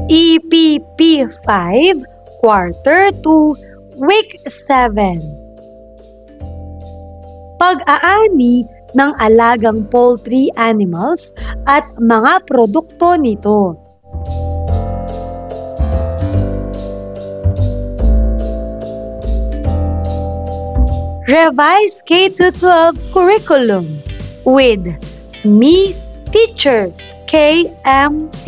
EPP 5, Quarter 2, Week 7. Pag-aani ng alagang poultry animals at mga produkto nito. Revised K-12 curriculum with me, Teacher KMT.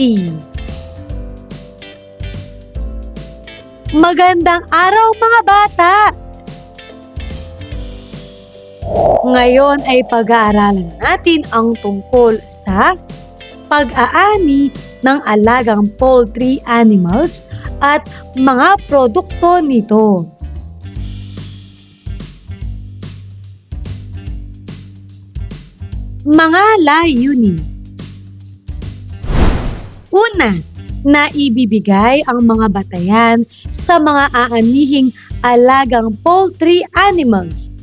Magandang araw mga bata! Ngayon ay pag-aaralan natin ang tungkol sa pag-aani ng alagang poultry animals at mga produkto nito. Mga layunin. Una, naibibigay ang mga batayan sa mga aanihing alagang poultry animals.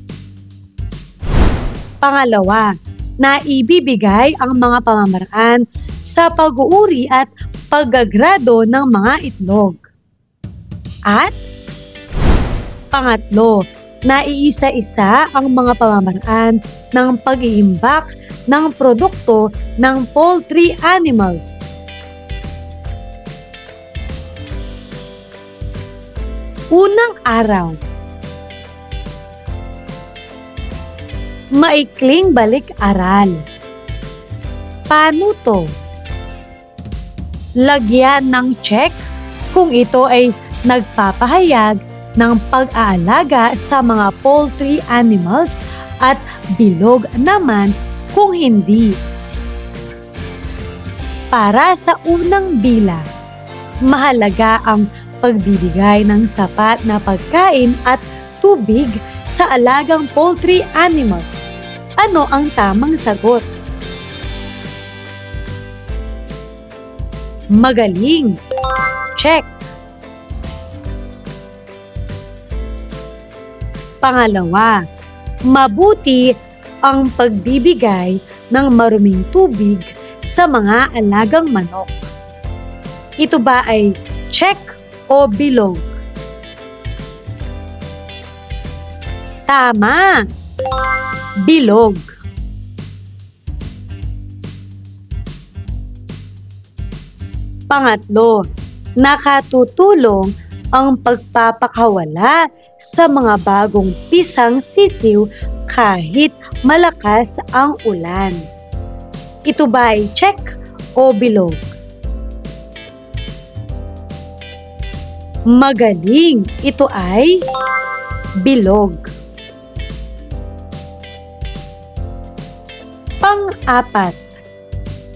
Pangalawa, naibibigay ang mga pamamaraan sa pag-uuri at paggagrado ng mga itlog. At pangatlo, naiisa-isa ang mga pamamaraan ng pag-iimbak ng produkto ng poultry animals. Unang araw. Maikling balik-aral. Paano to? Lagyan ng check kung ito ay nagpapahayag ng pag-aalaga sa mga poultry animals at bilog naman kung hindi. Para sa unang bilang, mahalaga ang pagbibigay ng sapat na pagkain at tubig sa alagang poultry animals. Ano ang tamang sagot? Magaling! Check! Pangalawa, mabuti ang pagbibigay ng maruming tubig sa mga alagang manok. Ito ba ay check o bilog? Tama! Bilog. Pangatlo, nakatutulong ang pagpapakawala sa mga bagong pisang sisiw kahit malakas ang ulan. Ito ba ay check o bilog? Magaling! Ito ay bilog. Pang-apat,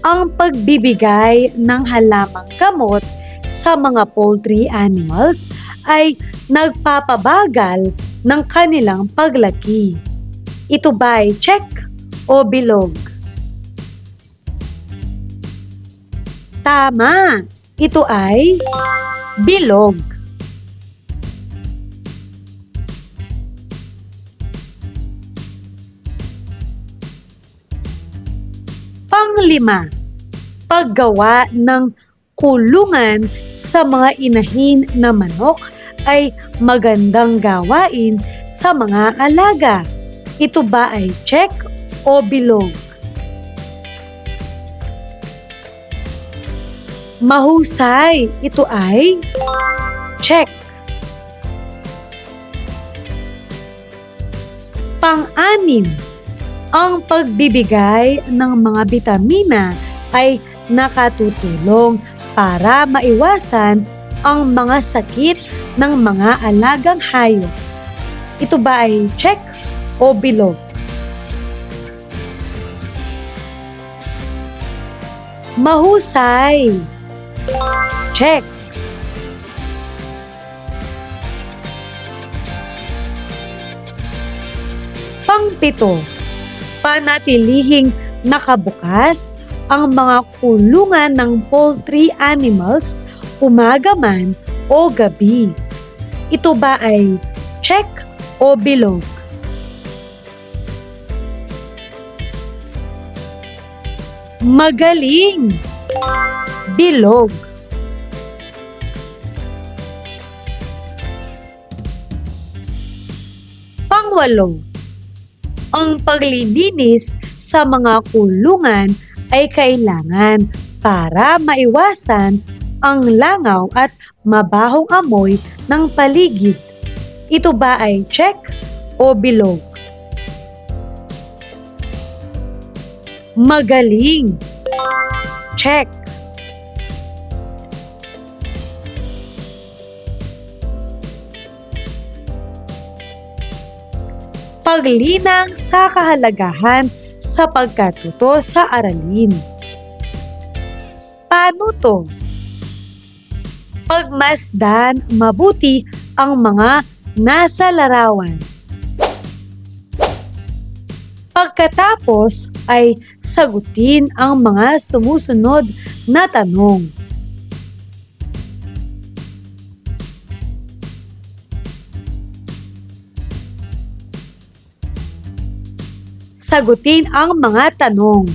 ang pagbibigay ng halamang gamot sa mga poultry animals ay nagpapabagal ng kanilang paglaki. Ito ba ay check o bilog? Tama! Ito ay bilog. Panglima, paggawa ng kulungan sa mga inahin na manok ay magandang gawain sa mga alaga. Ito ba ay check o bilog? Mahusay! Ito ay check. Pang-anim, ang pagbibigay ng mga bitamina ay nakatutulong para maiwasan ang mga sakit ng mga alagang hayop. Ito ba ay check o bilog? Mahusay! Check! Pang-pito, panatilihing nakabukas ang mga kulungan ng poultry animals umaga man o gabi. Ito ba ay check o bilog? Magaling! Bilog. Pangwalo, ang paglilinis sa mga kulungan ay kailangan para maiwasan ang langaw at mabahong amoy ng paligid. Ito ba ay check o bilog? Magaling! Check! Paglinang sa kahalagahan sa pagkatuto sa aralin. Paano to? Pagmasdan mabuti ang mga nasa larawan. Pagkatapos ay sagutin ang mga sumusunod na tanong. Sagutin ang mga tanong.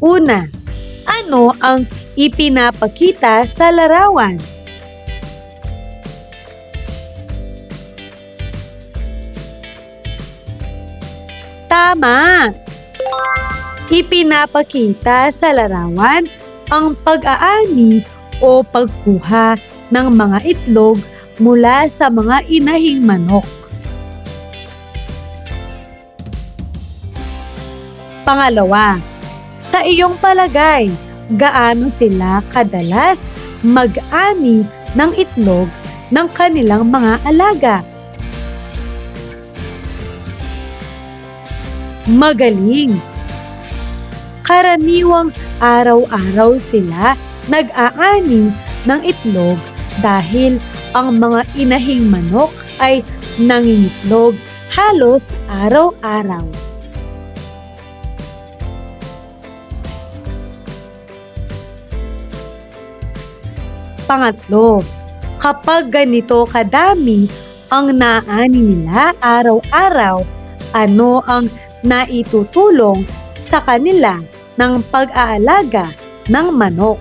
Una, ano ang ipinapakita sa larawan? Tama! Ipinapakita sa larawan ang pag-aani o pagkuha ng mga itlog mula sa mga inahing manok. Pangalawa, sa iyong palagay, gaano sila kadalas mag-ani ng itlog ng kanilang mga alaga? Magaling! Karaniwang araw-araw sila nag-aani ng itlog dahil ang mga inahing manok ay nangingitlog halos araw-araw. Pangatlo, kapag ganito kadami ang naani nila araw-araw, ano ang naitutulong sa kanila ng pag-aalaga ng manok?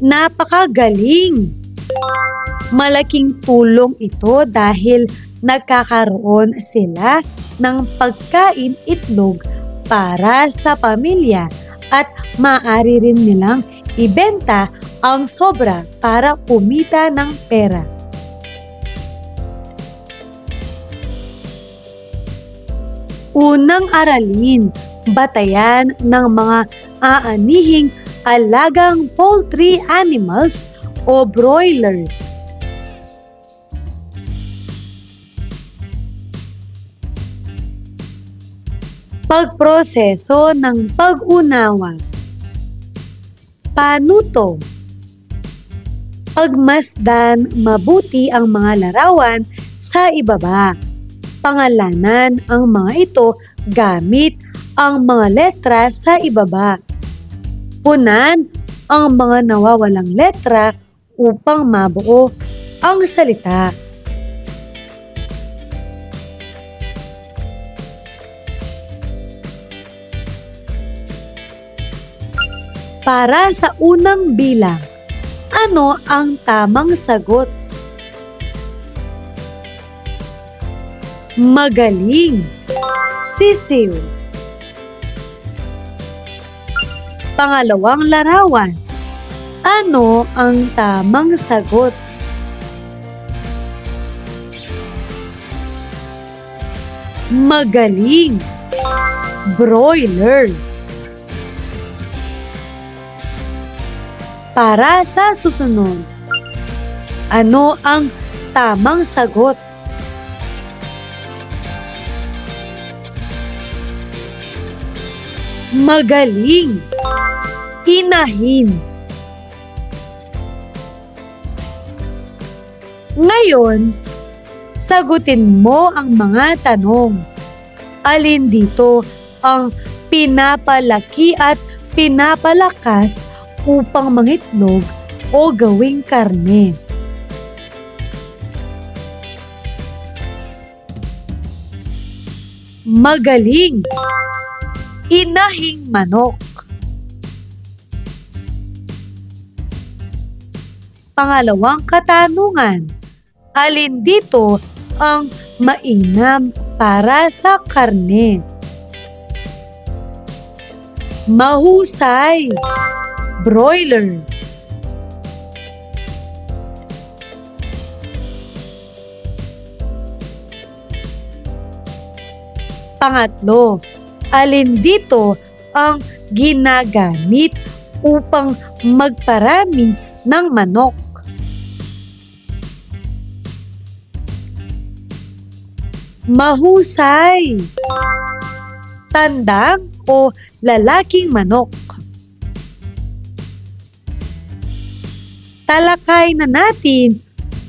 Napakagaling! Malaking tulong ito dahil nagkakaroon sila ng pagkain itlog para sa pamilya at maaari rin nilang ibenta ang sobra para kumita ng pera. Unang aralin, batayan ng mga aanihing alagang poultry animals o broilers. Pagproseso ng pag-unawa. Paano to? Pagmasdan mabuti ang mga larawan sa ibaba. Pangalanan ang mga ito gamit ang mga letra sa ibaba. Punan ang mga nawawalang letra upang mabuo ang salita. Para sa unang bilang, ano ang tamang sagot? Magaling! Sisiw. Pangalawang larawan, ano ang tamang sagot? Magaling! Broiler. Para sa susunod, ano ang tamang sagot? Magaling! Inahin. Ngayon, sagutin mo ang mga tanong. Alin dito ang pinapalaki at pinapalakas upang mangitlog o gawing karne? magaling. Inahing manok. Pangalawang katanungan. Alin dito ang mainam para sa karne? Mahusay. Broiler. Pangatlo, alin dito ang ginagamit upang magparami ng manok? Mahusay. Tandang o lalaking manok. Talakay na natin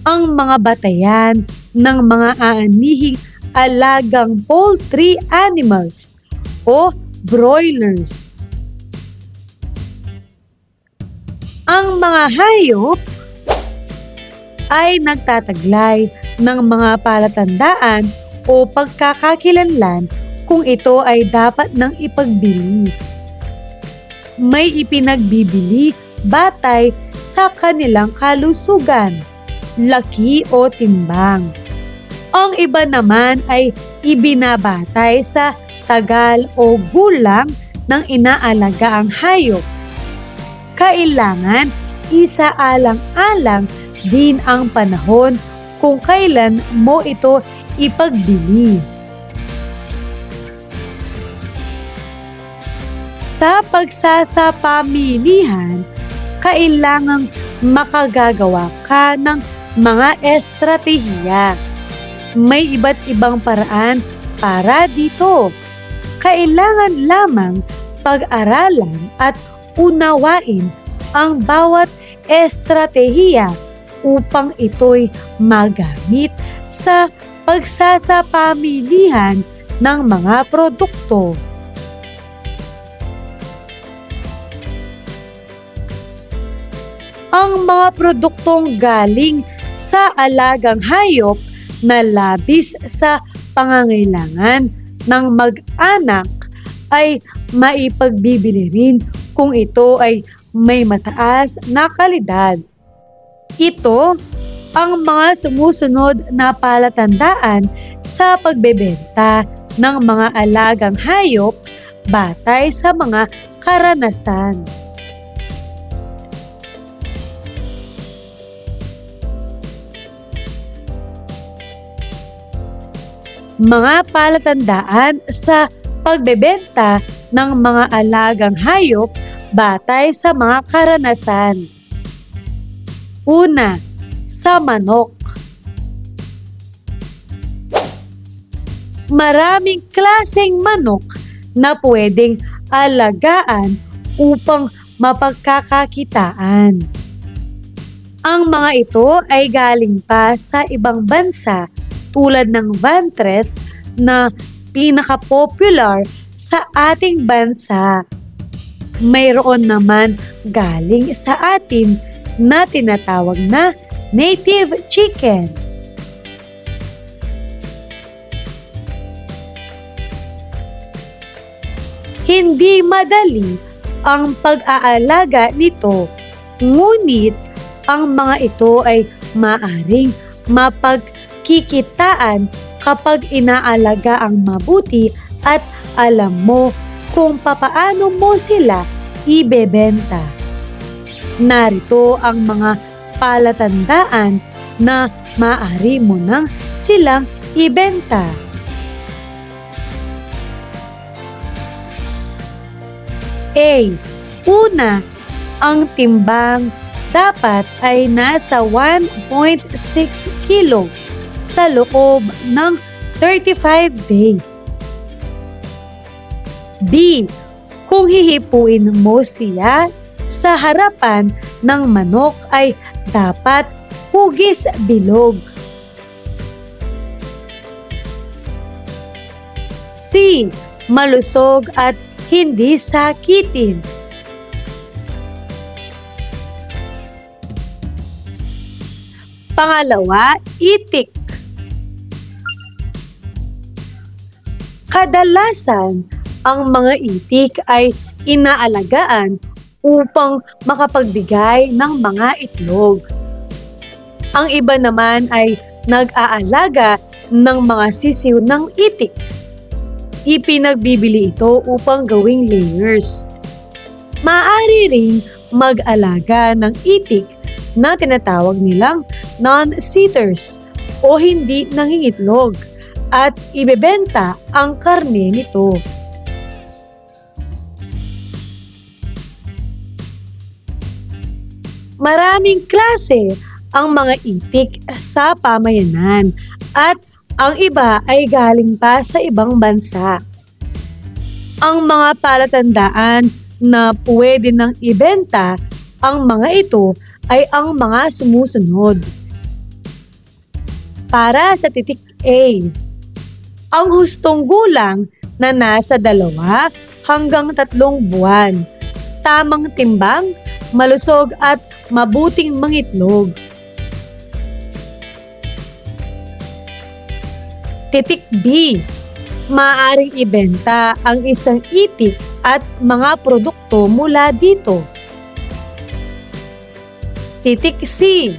ang mga batayan ng mga aanihing alagang poultry animals o broilers. Ang mga hayop ay nagtataglay ng mga palatandaan o pagkakakilanlan kung ito ay dapat nang ipagbili. May ipinagbibili batay sa kanilang kalusugan, laki o timbang. Ang iba naman ay ibinabatay sa tagal o gulang ng inaalagaang hayop. Kailangan isaalang-alang din ang panahon kung kailan mo ito ipagbili. Sa pagsasapamilihan, kailangang makagagawa ka ng mga estratehiya. May iba't ibang paraan para dito. Kailangan lamang pag-aralan at unawain ang bawat estratehiya upang ito'y magamit sa pagsasapamilihan ng mga produkto. Ang mga produktong galing sa alagang hayop na labis sa pangangailangan ng mag-anak ay maipagbibili rin kung ito ay may mataas na kalidad. Ito ang mga sumusunod na palatandaan sa pagbebenta ng mga alagang hayop batay sa mga karanasan. Mga palatandaan sa pagbebenta ng mga alagang hayop batay sa mga karanasan. Una, sa manok. Maraming klaseng manok na pwedeng alagaan upang mapagkakakitaan. Ang mga ito ay galing pa sa ibang bansa tulad ng Vantres na pinaka-popular sa ating bansa. Mayroon naman galing sa atin na tinatawag na native chicken. Hindi madali ang pag-aalaga nito, ngunit ang mga ito ay maaring mapagkikitaan kapag inaalaga ang mabuti at alam mo kung papaano mo sila ibebenta. Narito ang mga palatandaan na maaari mo nang silang ibenta. A. Una, ang timbang dapat ay nasa 1.6 kilo sa loob ng 35 days. B. Kung hihipuin mo siya sa harapan ng manok ay dapat hugis bilog. C. Malusog at hindi sakitin. Pangalawa, itik. Kadalasan, ang mga itik ay inaalagaan upang makapagbigay ng mga itlog. Ang iba naman ay nag-aalaga ng mga sisiw ng itik. Ipinagbibili ito upang gawing layers. Maaari ring mag-alaga ng itik na tinatawag nilang non-sitters o hindi nangingitlog at ibebenta ang karne nito. Maraming klase ang mga itik sa pamayanan at ang iba ay galing pa sa ibang bansa. Ang mga palatandaan na pwede nang ibenta ang mga ito ay ang mga sumusunod. Para sa titik A, ang hustong gulang na nasa 2 hanggang 3 buwan, tamang timbang, malusog at mabuting mangitlog. Titik B, maaaring ibenta ang isang itik at mga produkto mula dito. Titik C,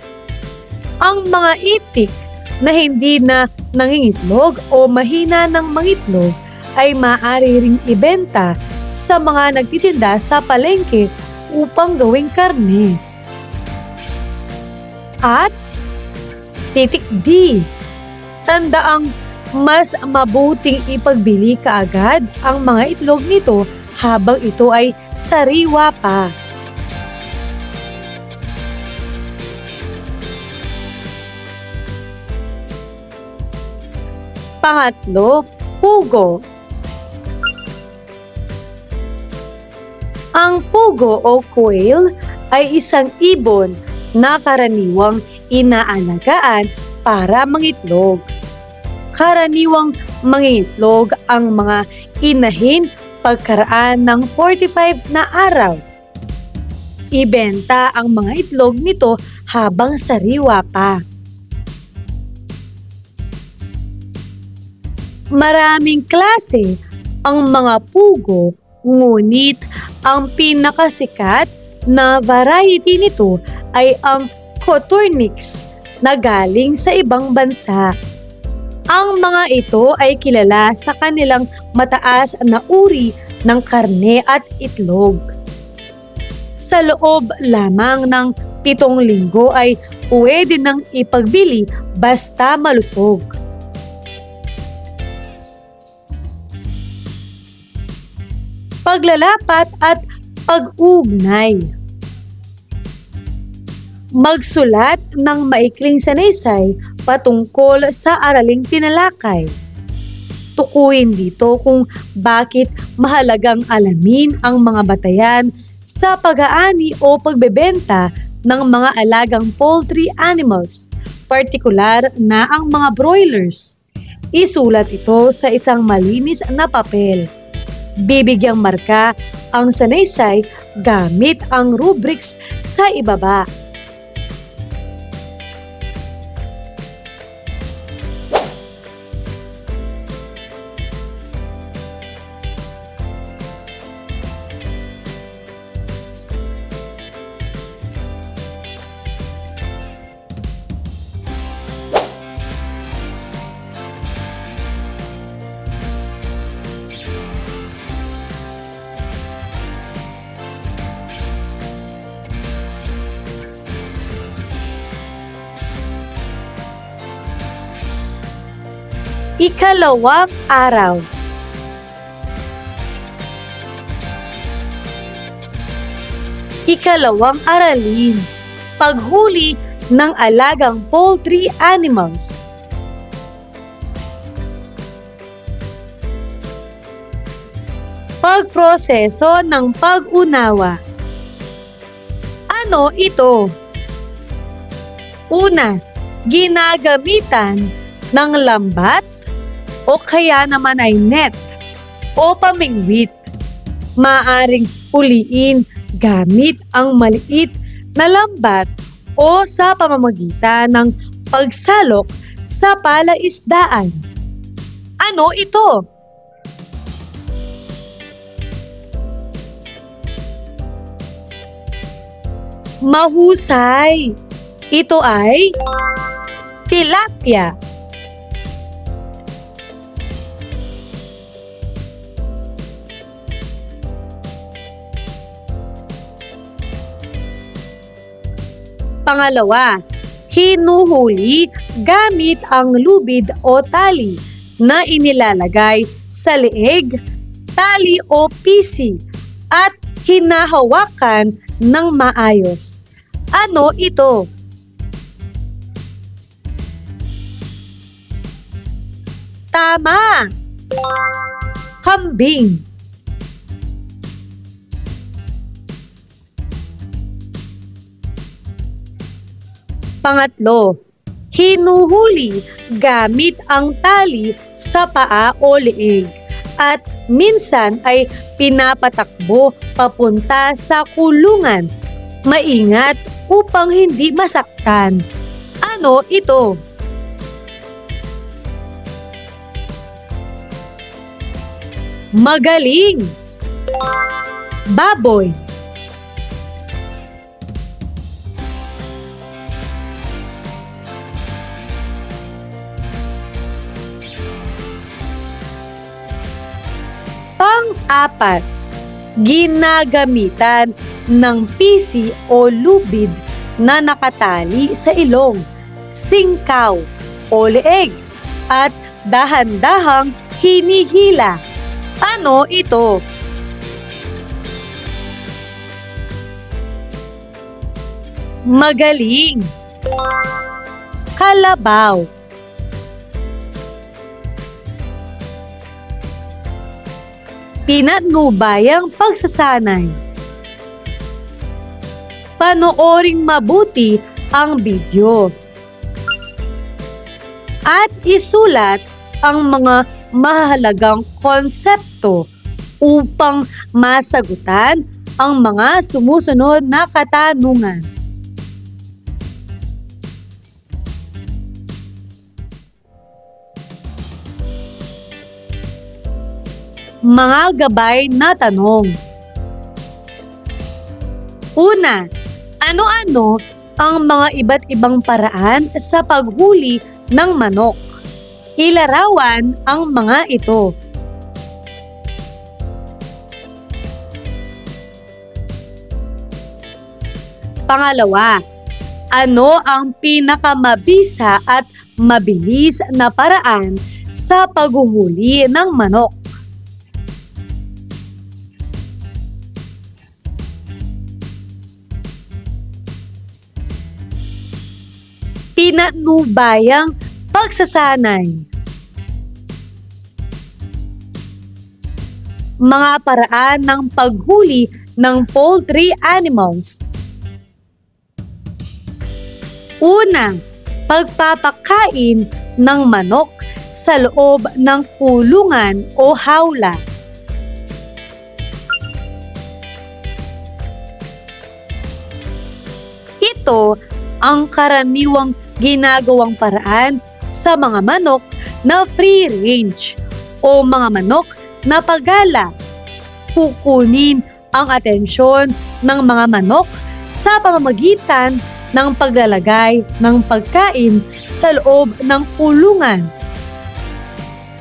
ang mga itik na hindi na nangingitlog o mahina ng mangitlog ay maaari ring ibenta sa mga nagtitinda sa palengke upang gawing karne. At titik D, tandaang mas mabuting ipagbili kaagad ang mga itlog nito habang ito ay sariwa pa. Pangatlo, pugo. Ang pugo o quail ay isang ibon na karaniwang inaalagaan para mangitlog. Karaniwang mangingitlog ang mga inahin pagkaraan ng 45 na araw. Ibenta ang mga itlog nito habang sariwa pa. Maraming klase ang mga pugo, ngunit ang pinakasikat na variety nito ay ang coturnix na galing sa ibang bansa. Ang mga ito ay kilala sa kanilang mataas na uri ng karne at itlog. Sa loob lamang ng 7 linggo ay pwede nang ipagbili basta malusog. Paglalapat at pag-ugnay. Magsulat ng maikling sanaysay patungkol sa araling tinalakay. Tukuyin dito kung bakit mahalagang alamin ang mga batayan sa pag-aani o pagbebenta ng mga alagang poultry animals, partikular na ang mga broilers. Isulat ito sa isang malinis na papel. Bibigyang marka ang sanaysay gamit ang rubrics sa ibaba. Ikalawang araw. Ikalawang aralin, paghuli ng alagang poultry animals. Pagproseso ng pag-unawa. Ano ito? Una, ginagamitan ng lambat o kaya naman ay net o pamingwit. Maaring puliin gamit ang maliit na lambat o sa pamamagitan ng pagsalok sa palaisdaan. Ano ito? Mahusay! Ito ay tilapia. Pangalawa, hinuhuli gamit ang lubid o tali na inilalagay sa leeg, tali o pisi at hinahawakan ng maayos. Ano ito? Tama! Kambing. Pangatlo, hinuhuli gamit ang tali sa paa o leeg at minsan ay pinapatakbo papunta sa kulungan. Maingat upang hindi masaktan. Ano ito? Magaling! Baboy. Pang-apat, ginagamitan ng pisi o lubid na nakatali sa ilong, singkaw o leeg at dahan-dahang hinihila. Ano ito? Magaling! Kalabaw. Pinatnubayang pagsasanay. Panooring mabuti ang video at isulat ang mga mahalagang konsepto upang masagutan ang mga sumusunod na katanungan. Mga gabay na tanong. Una, ano-ano ang mga iba't ibang paraan sa paghuli ng manok? Ilarawan ang mga ito. Pangalawa, ano ang pinakamabisa at mabilis na paraan sa paghuhuli ng manok? Pinatnubayang pagsasanay. Mga paraan ng paghuli ng poultry animals. Una, pagpapakain ng manok sa loob ng kulungan o hawla. Ito ang karaniwang ginagawang paraan sa mga manok na free range o mga manok na pagala. Kukunin ang atensyon ng mga manok sa pamamagitan ng paglalagay ng pagkain sa loob ng kulungan.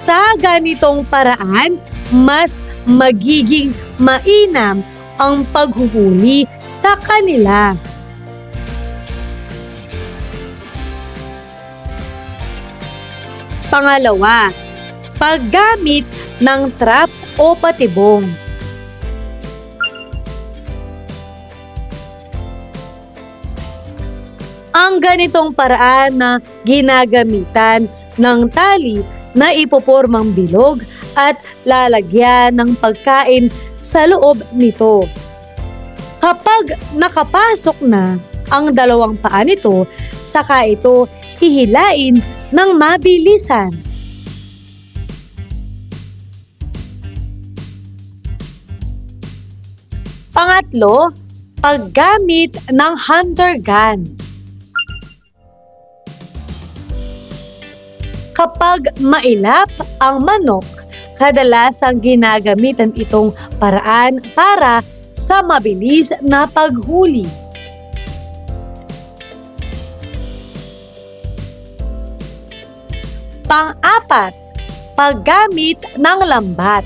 Sa ganitong paraan, mas magiging mainam ang paghuhuli sa kanila. Pangalawa, paggamit ng trap o patibong. Ang ganitong paraan na ginagamitan ng tali na ipopormang bilog at lalagyan ng pagkain sa loob nito. Kapag nakapasok na ang dalawang paa nito, saka ito hihilain ng mabilisan. Pangatlo, paggamit ng hunter gun. Kapag mailap ang manok, kadalasang ginagamitan itong paraan para sa mabilis na paghuli. Pang-apat, paggamit ng lambat.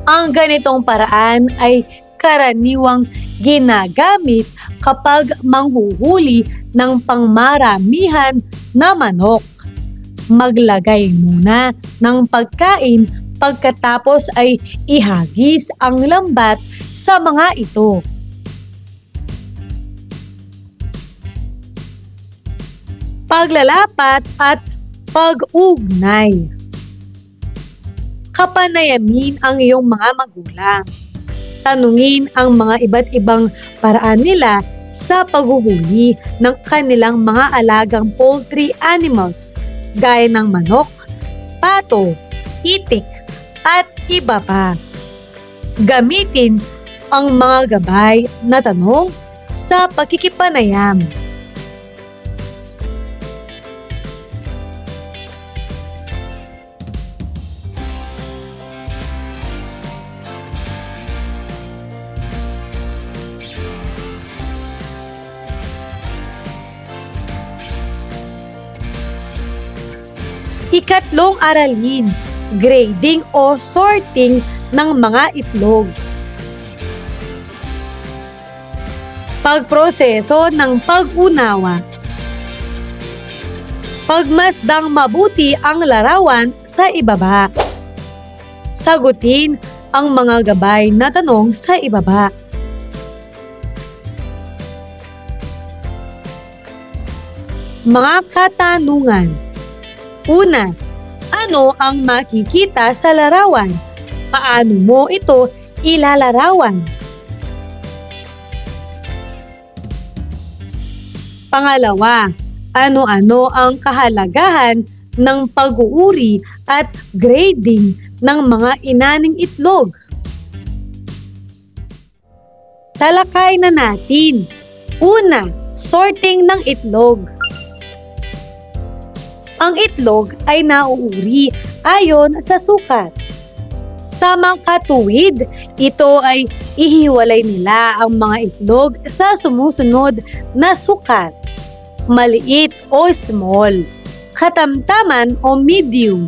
Ang ganitong paraan ay karaniwang ginagamit kapag manghuhuli ng pangmaramihan na manok. Maglagay muna ng pagkain pagkatapos ay ihagis ang lambat sa mga ito. Paglalapat at pag-ugnay. Kapanayamin ang iyong mga magulang. Tanungin ang mga iba't ibang paraan nila sa paghuhuli ng kanilang mga alagang poultry animals gaya ng manok, pato, itik, at iba pa. Gamitin ang mga gabay na tanong sa pakikipanayam. Ikatlong aralin, grading o sorting ng mga itlog. Pagproseso ng pag-unawa. Pagmasdang mabuti ang larawan sa ibaba. Sagutin ang mga gabay na tanong sa ibaba. Mga katanungan. Una, ano ang makikita sa larawan? Paano mo ito ilalarawan? Pangalawa, ano-ano ang kahalagahan ng pag-uuri at grading ng mga inaning itlog? Talakay na natin. Una, sorting ng itlog. Ang itlog ay nauuri ayon sa sukat. Sa makatuwid, ito ay ihiwalay nila ang mga itlog sa sumusunod na sukat. Maliit o small, katamtaman o medium,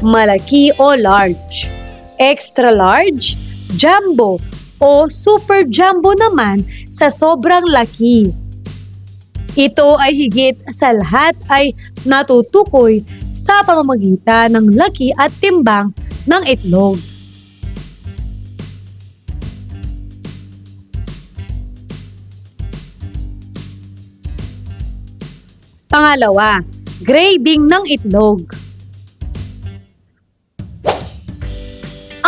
malaki o large, extra large, jumbo o super jumbo naman sa sobrang laki. Ito ay higit sa lahat ay natutukoy sa pamamagitan ng laki at timbang ng itlog. Pangalawa, grading ng itlog.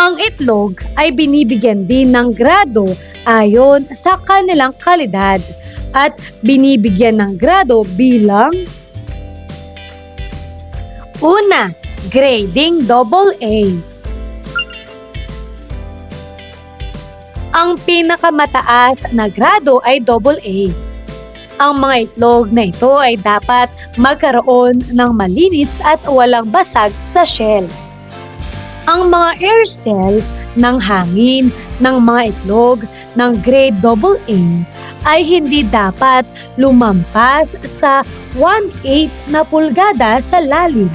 Ang itlog ay binibigyan din ng grado ayon sa kanilang kalidad at binibigyan ng grado bilang: una, grading AA. Ang pinakamataas na grado ay AA. Ang mga itlog na ito ay dapat magkaroon ng malinis at walang basag sa shell. Ang mga air cell ng hangin ng mga itlog ng grade AA ay hindi dapat lumampas sa 1/8 na pulgada sa lalim.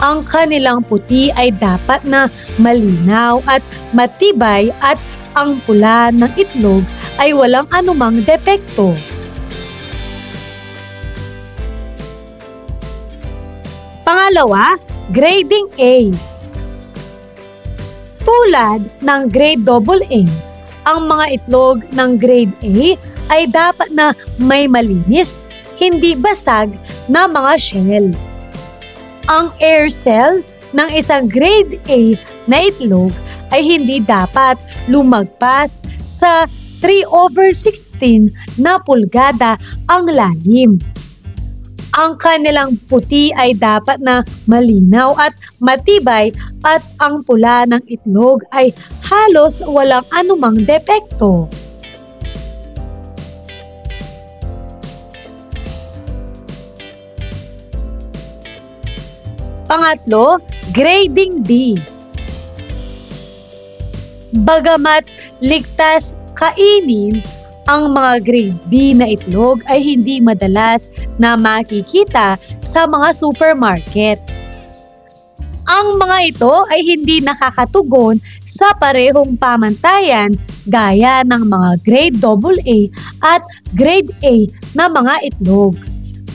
Ang kanilang puti ay dapat na malinaw at matibay at ang pula ng itlog ay walang anumang depekto. Pangalawa, grading A. Tulad ng grade AA, ang mga itlog ng grade A ay dapat na may malinis, hindi basag na mga shell. Ang air cell ng isang grade A na itlog ay hindi dapat lumagpas sa 3/16 na pulgada ang lalim. Ang kanilang puti ay dapat na malinaw at matibay at ang pula ng itlog ay halos walang anumang depekto. Pangatlo, grading B. Bagamat ligtas kainin, Ang mga grade B na itlog ay hindi madalas na makikita sa mga supermarket. Ang mga ito ay hindi nakakatugon sa parehong pamantayan gaya ng mga grade AA at grade A na mga itlog.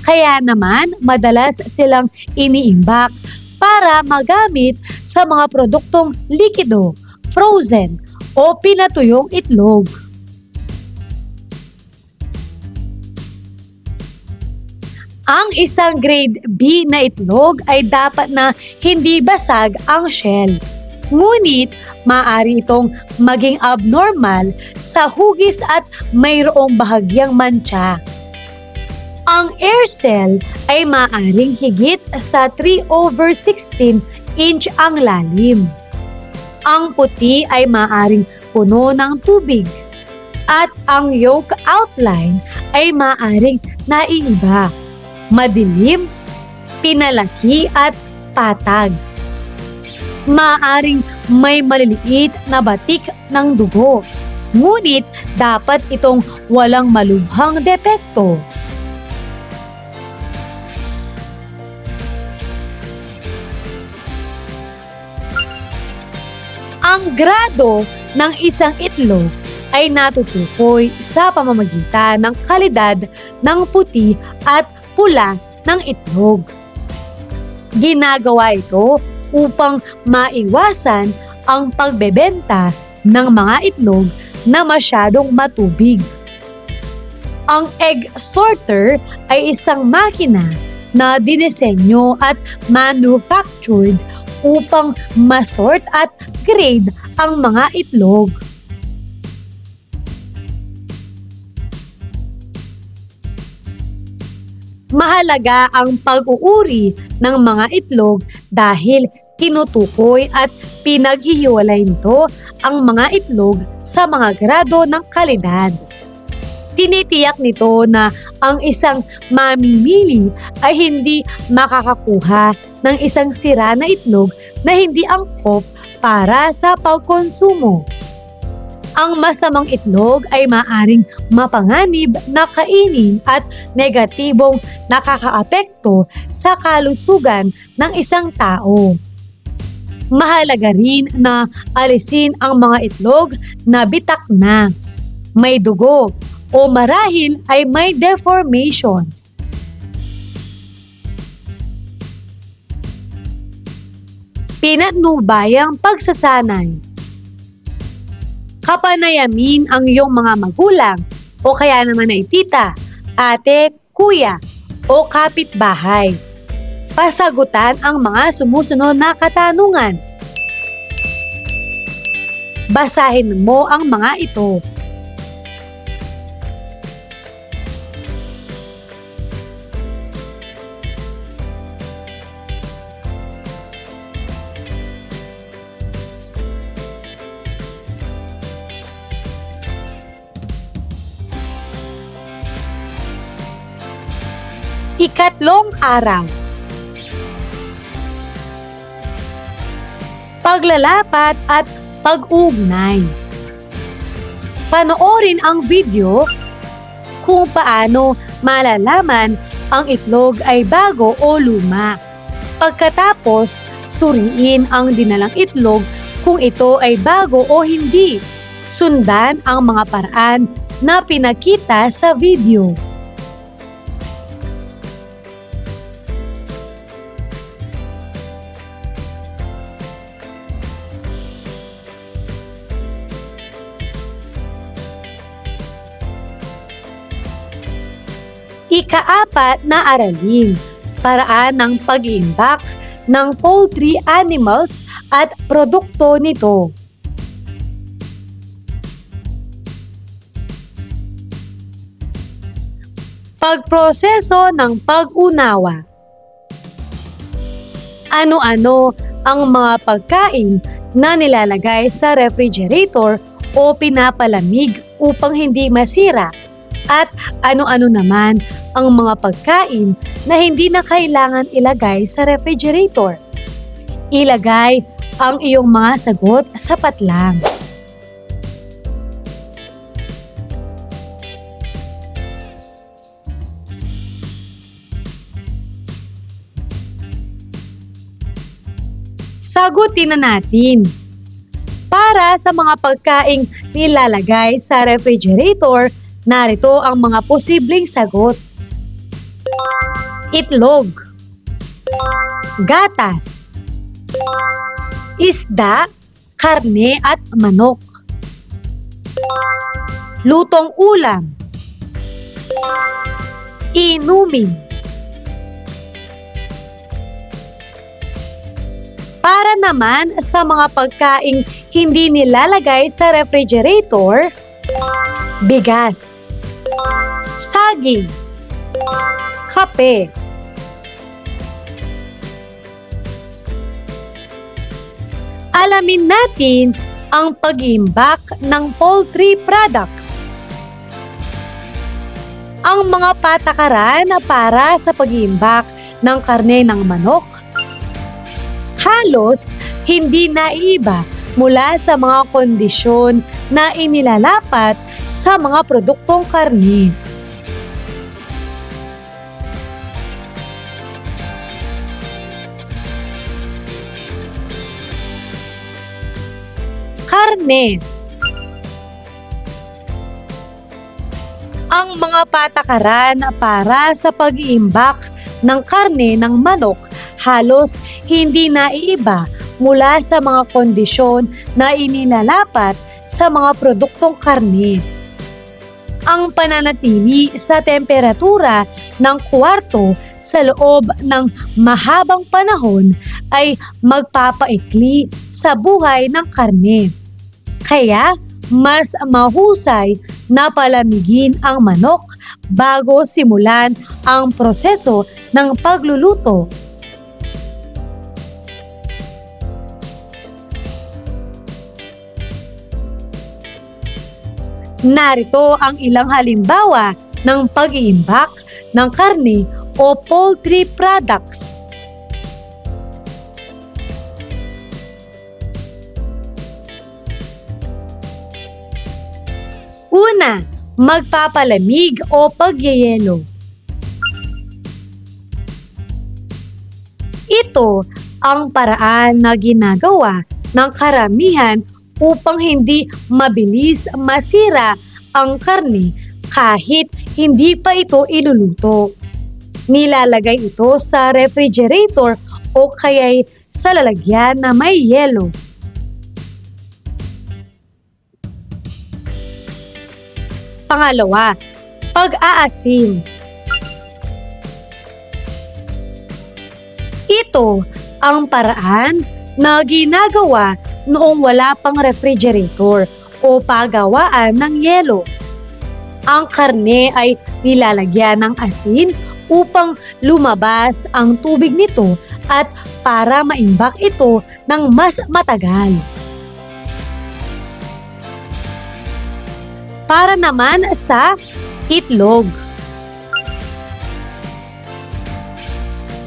Kaya naman madalas silang iniimbak para magamit sa mga produktong likido, frozen o pinatuyong itlog. Ang isang grade B na itlog ay dapat na hindi basag ang shell. Ngunit, maaari itong maging abnormal sa hugis at mayroong bahagyang mantsa. Ang air cell ay maaaring higit sa 3/16 inch ang lalim. Ang puti ay maaaring puno ng tubig. At ang yolk outline ay maaaring naiiba, madilim, pinalaki at patag. Maaaring may maliliit na batik ng dugo, ngunit dapat itong walang malubhang depekto. Ang grado ng isang itlog ay natutukoy sa pamamagitan ng kalidad ng puti at pula ng itlog. Ginagawa ito upang maiwasan ang pagbebenta ng mga itlog na masyadong matubig. Ang egg sorter ay isang makina na dinisenyo at manufactured upang masort at grade ang mga itlog. Mahalaga ang pag-uuri ng mga itlog dahil tinutukoy at pinaghihiwalay nito ang mga itlog sa mga grado ng kalidad. Tinitiyak nito na ang isang mamimili ay hindi makakakuha ng isang sira na itlog na hindi angkop para sa pagkonsumo. Ang masamang itlog ay maaring mapanganib na kainin at negatibong nakakaapekto sa kalusugan ng isang tao. Mahalaga rin na alisin ang mga itlog na bitak na, may dugo, o marahil ay may deformation. Pinatnubayang pagsasanay. Kapanayamin ang iyong mga magulang o kaya naman ay tita, ate, kuya o kapitbahay. Pasagutan ang mga sumusunod na katanungan. Basahin mo ang mga ito. Ikatlong araw. Paglalapat at pag-ugnay. Panoorin ang video kung paano malalaman ang itlog ay bago o luma. Pagkatapos, suriin ang dinalang itlog kung ito ay bago o hindi. Sundan ang mga paraan na pinakita sa video. Ika-4 na aralin, paraan ng pag-iimbak ng poultry animals at produkto nito. Pagproseso ng pag-unawa. Ano-ano ang mga pagkain na nilalagay sa refrigerator o pinapalamig upang hindi masira? At ano-ano naman ang mga pagkain na hindi na kailangan ilagay sa refrigerator? Ilagay ang iyong mga sagot sa patlang. Sagutin na natin. Para sa mga pagkaing nilalagay sa refrigerator, narito ang mga posibleng sagot. Itlog, gatas, isda, karne at manok, lutong ulam, inumin. Para naman sa mga pagkaing hindi nilalagay sa refrigerator, bigas, saging, kape. Alamin natin ang pag-iimbak ng poultry products. Ang mga patakaran para sa pag-iimbak ng karne ng manok halos hindi naiiba mula sa mga kondisyon na inilalapat sa mga produktong karne. Karne. Ang mga patakaran para sa pag-iimbak ng karne ng manok halos hindi naiiba mula sa mga kondisyon na inilalapat sa mga produktong karne. Ang pananatili sa temperatura ng kwarto sa loob ng mahabang panahon ay magpapaikli sa buhay ng karne. Kaya, mas mahusay na palamigin ang manok bago simulan ang proseso ng pagluluto. Narito ang ilang halimbawa ng pag-iimbak ng karne o poultry products. Una, magpapalamig o pagyeyelo. Ito ang paraan na ginagawa ng karamihan upang hindi mabilis masira ang karne kahit hindi pa ito iluluto. Nilalagay ito sa refrigerator o kaya'y sa lalagyan na may yelo. Pangalawa, pag-aasim. Ito ang paraan na ginagawa noong wala pang refrigerator o pagawaan ng yelo. Ang karne ay nilalagyan ng asin upang lumabas ang tubig nito at para maimbak ito ng mas matagal. Para naman sa itlog.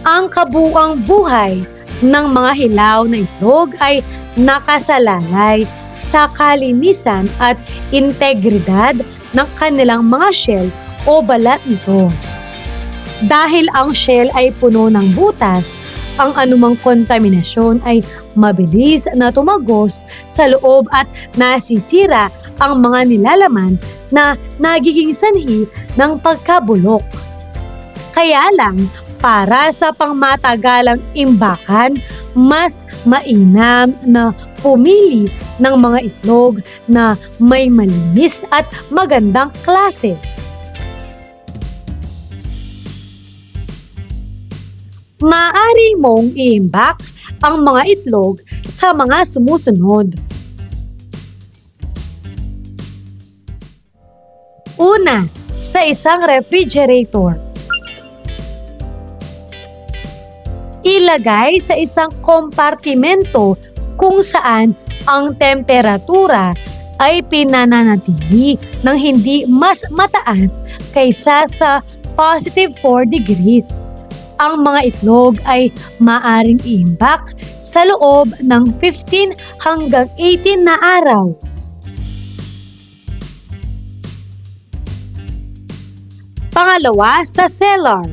Ang kabuuang buhay ng mga hilaw na itlog ay nakasalalay sa kalinisan at integridad ng kanilang mga shell o balat nito. Dahil ang shell ay puno ng butas, ang anumang kontaminasyon ay mabilis na tumagos sa loob at nasisira ang mga nilalaman na nagiging sanhi ng pagkabulok. Kaya lang, para sa pangmatagalang imbakan, mas mainam na pumili ng mga itlog na may malinis at magandang klase. Maaari mong iimbak ang mga itlog sa mga sumusunod. Una, sa isang refrigerator. Ilagay sa isang kompartimento kung saan ang temperatura ay pinananatili ng hindi mas mataas kaysa sa positive 4 degrees. Ang mga itlog ay maaring iimbak sa loob ng 15 hanggang 18 na araw. Pangalawa, sa cellar.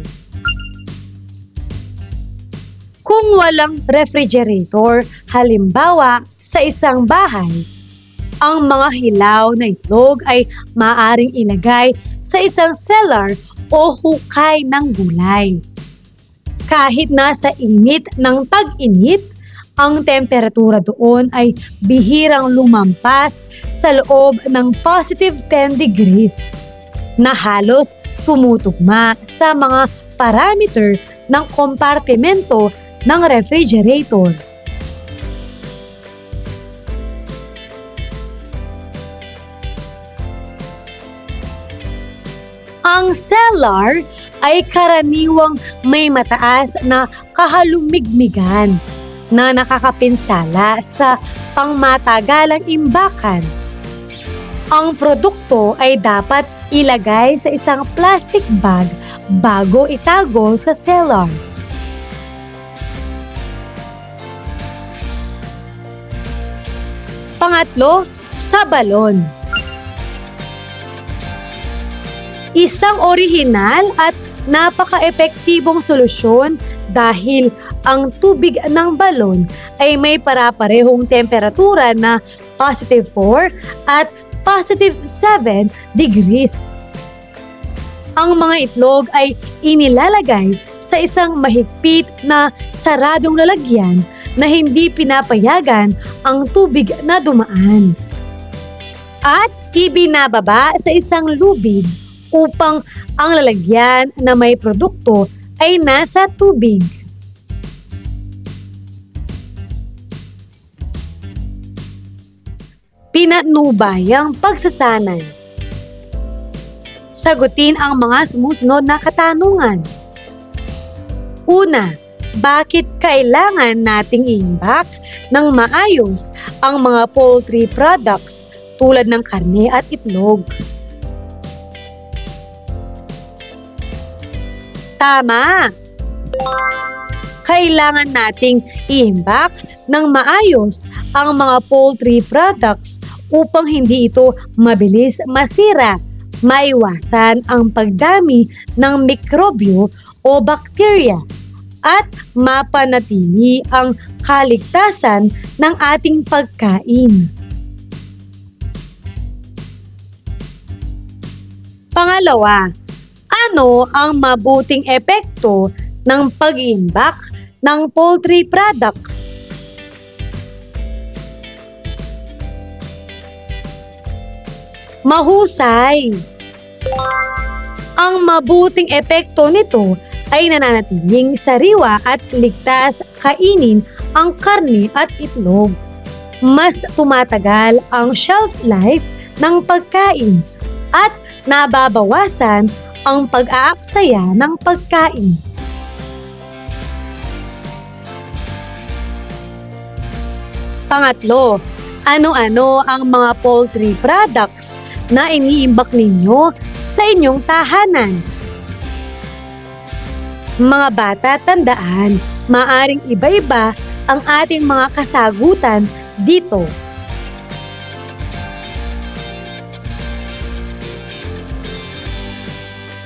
Kung walang refrigerator, halimbawa sa isang bahay, ang mga hilaw na itlog ay maaaring ilagay sa isang cellar o hukay ng gulay. Kahit nasa init ng tag-init, ang temperatura doon ay bihirang lumampas sa loob ng positive 10 degrees na halos tumutugma sa mga parameter ng kompartimento ng refrigerator. Ang cellar ay karaniwang may mataas na kahalumigmigan na nakakapinsala sa pangmatagalang imbakan. Ang produkto ay dapat ilagay sa isang plastic bag bago itago sa cellar. Pangatlo, sa balon. Isang orihinal at napaka-epektibong solusyon dahil ang tubig ng balon ay may para-parehong temperatura na positive 4 at positive 7 degrees. Ang mga itlog ay inilalagay sa isang mahigpit na saradong lalagyan na hindi pinapayagan ang tubig na dumaan. At ibinababa sa isang lubid upang ang lalagyan na may produkto ay nasa tubig. Pinatnubayang pagsasanay. Sagutin ang mga sumusunod na katanungan. Una, bakit kailangan nating iimbak ng maayos ang mga poultry products tulad ng karne at itlog? Tama! Kailangan nating iimbak ng maayos ang mga poultry products upang hindi ito mabilis masira, maiwasan ang pagdami ng mikrobyo o bakterya, at mapanatili ang kaligtasan ng ating pagkain. Pangalawa, ano ang mabuting epekto ng pag-iimbak ng poultry products? Mahusay! Ang mabuting epekto nito ay nananatiling sariwa at ligtas kainin ang karne at itlog. Mas tumatagal ang shelf life ng pagkain at nababawasan ang pag-aaksaya ng pagkain. Pangatlo, ano-ano ang mga poultry products na iniimbak ninyo sa inyong tahanan? Mga bata, tandaan, maaring iba-iba ang ating mga kasagutan dito.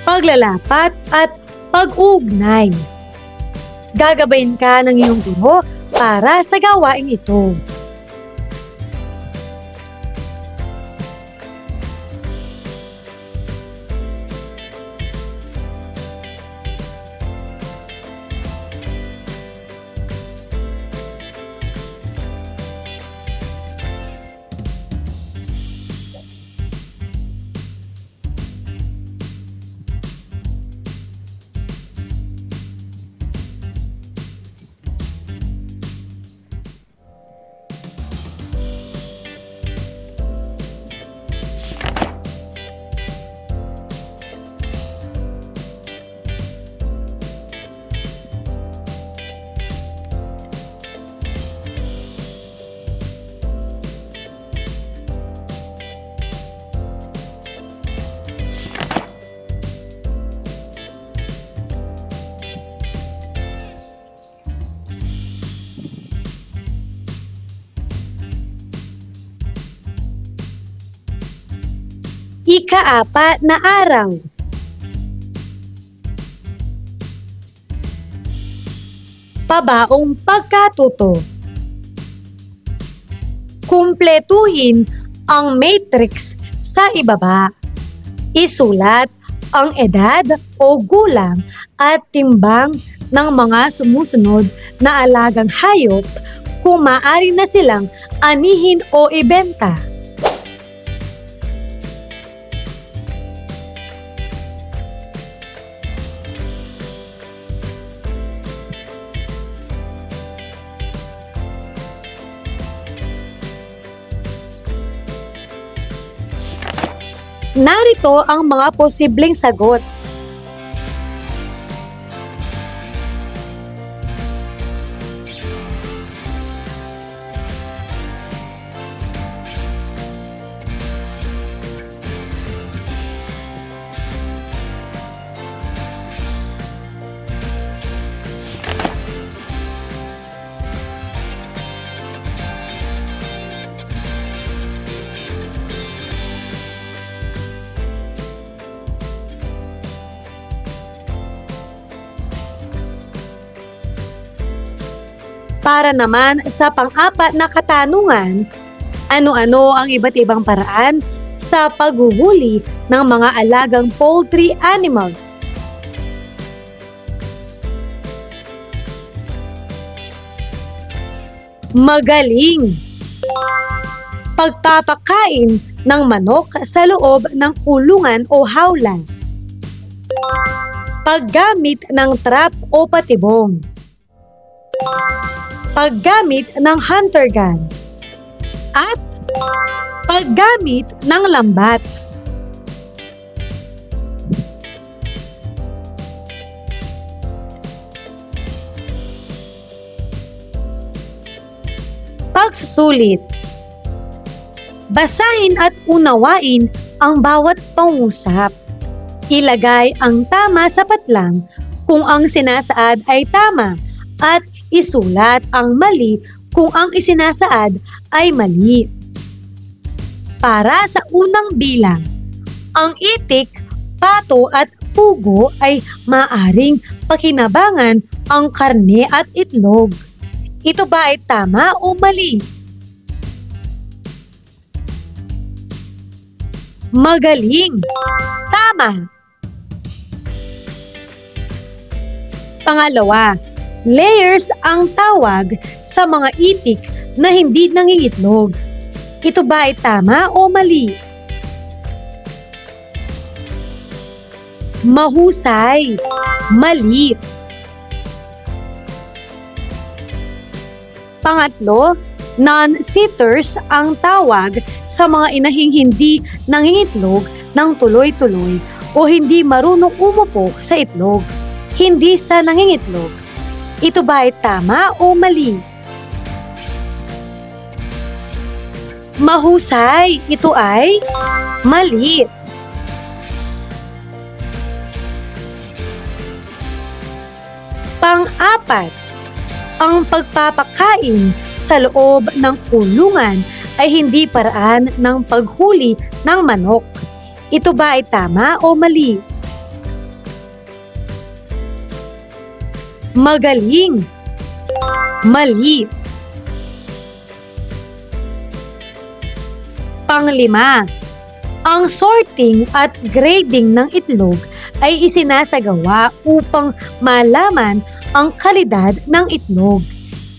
Paglalapat at pag-ugnay. Gagabayin ka ng iyong guro para sa gawaing ito. Ika-4 na araw. Pabaong pagkatuto. Kumpletuhin ang matrix sa ibaba. Isulat ang edad o gulang at timbang ng mga sumusunod na alagang hayop kung maaari na silang anihin o ibenta. Narito ang mga posibleng sagot. Para naman sa pang-apat na katanungan, ano-ano ang iba't ibang paraan sa paghuhuli ng mga alagang poultry animals? Magaling! Pagpapakain ng manok sa loob ng kulungan o hawla. Paggamit ng trap o patibong. Paggamit ng hunter gun. At paggamit ng lambat. Pagsusulit. Basahin at unawain ang bawat pangusap. Ilagay ang tama sa patlang kung ang sinasaad ay tama at isulat ang mali kung ang isinasaad ay mali. Para sa unang bilang, ang itik, pato at pugo ay maaring pakinabangan ang karne at itlog. Ito ba ay tama o mali? Magaling! Tama! Pangalawa, layers ang tawag sa mga itik na hindi nangingitlog. Ito ba ay tama o mali? Mahusay! Mali! Pangatlo, non-sitters ang tawag sa mga inahing hindi nangingitlog ng tuloy-tuloy o hindi marunong umupo sa itlog, hindi sa nangingitlog. Ito ba ay tama o mali? Mahusay! Ito ay mali. Pang-apat, ang pagpapakain sa loob ng kulungan ay hindi paraan ng paghuli ng manok. Ito ba ay tama o mali? Magaling! Mali! Panglima, ang sorting at grading ng itlog ay isinasagawa upang malaman ang kalidad ng itlog.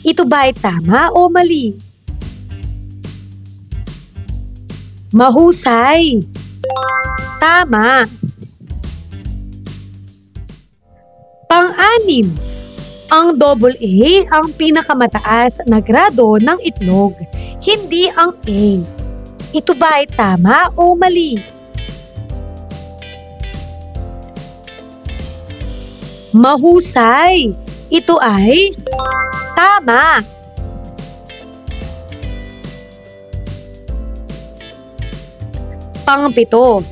Ito ba ay tama o mali? Mahusay! Tama! Pang-anim, ang AA ang pinakamataas na grado ng itlog, hindi ang A. Ito ba ay tama o mali? Mahusay! Ito ay tama! Pang-pito,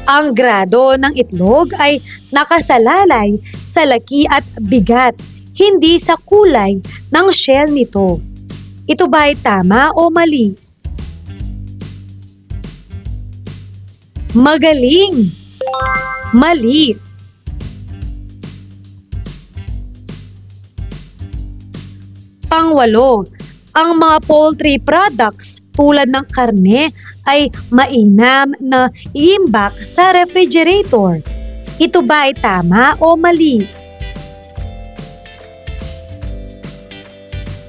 ang grado ng itlog ay nakasalalay sa laki at bigat, hindi sa kulay ng shell nito. Ito ba ay tama o mali? Magaling! Mali! Pangwalo, ang mga poultry products tulad ng karne ay mainam na iimbak sa refrigerator. Ito ba ay tama o mali?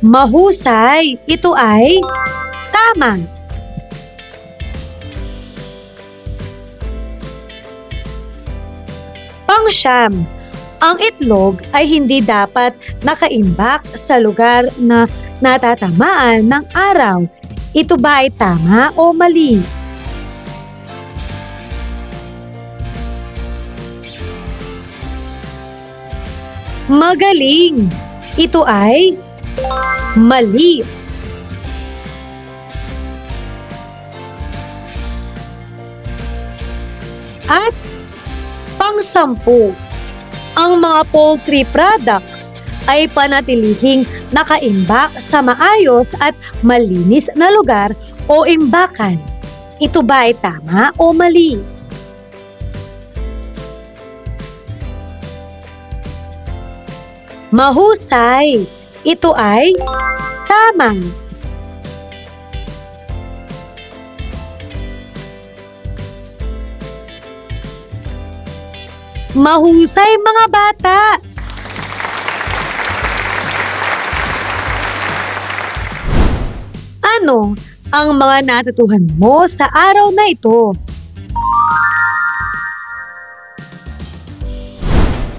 Mahusay, ito ay tama. Pangsyam, ang itlog ay hindi dapat nakaimbak sa lugar na natatamaan ng araw. Ito ba ay tama o mali? Magaling! Ito ay mali. At pang-sampu, ang mga poultry products ay panatilihing nakaimbak sa maayos at malinis na lugar o imbakan. Ito ba ay tama o mali? Mahusay! Ito ay tama. Mahusay mga bata! Ano ang mga natutuhan mo sa araw na ito?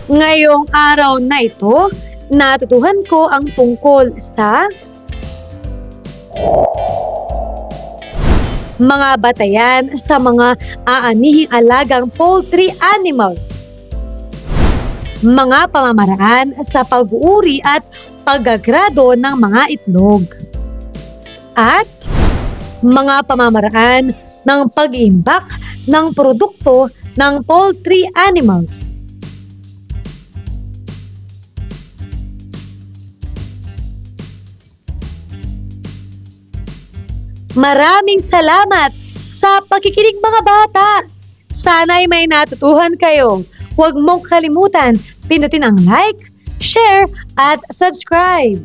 Ngayong araw na ito, natutuhan ko ang tungkol sa mga batayan sa mga aanihing alagang poultry animals, mga pamamaraan sa pag-uuri at paggagrado ng mga itlog, at mga pamamaraan ng pag-iimbak ng produkto ng poultry animals. Maraming salamat sa pakikinig mga bata! Sana'y may natutuhan kayo. Huwag mong kalimutan, pindutin ang like, share, at subscribe.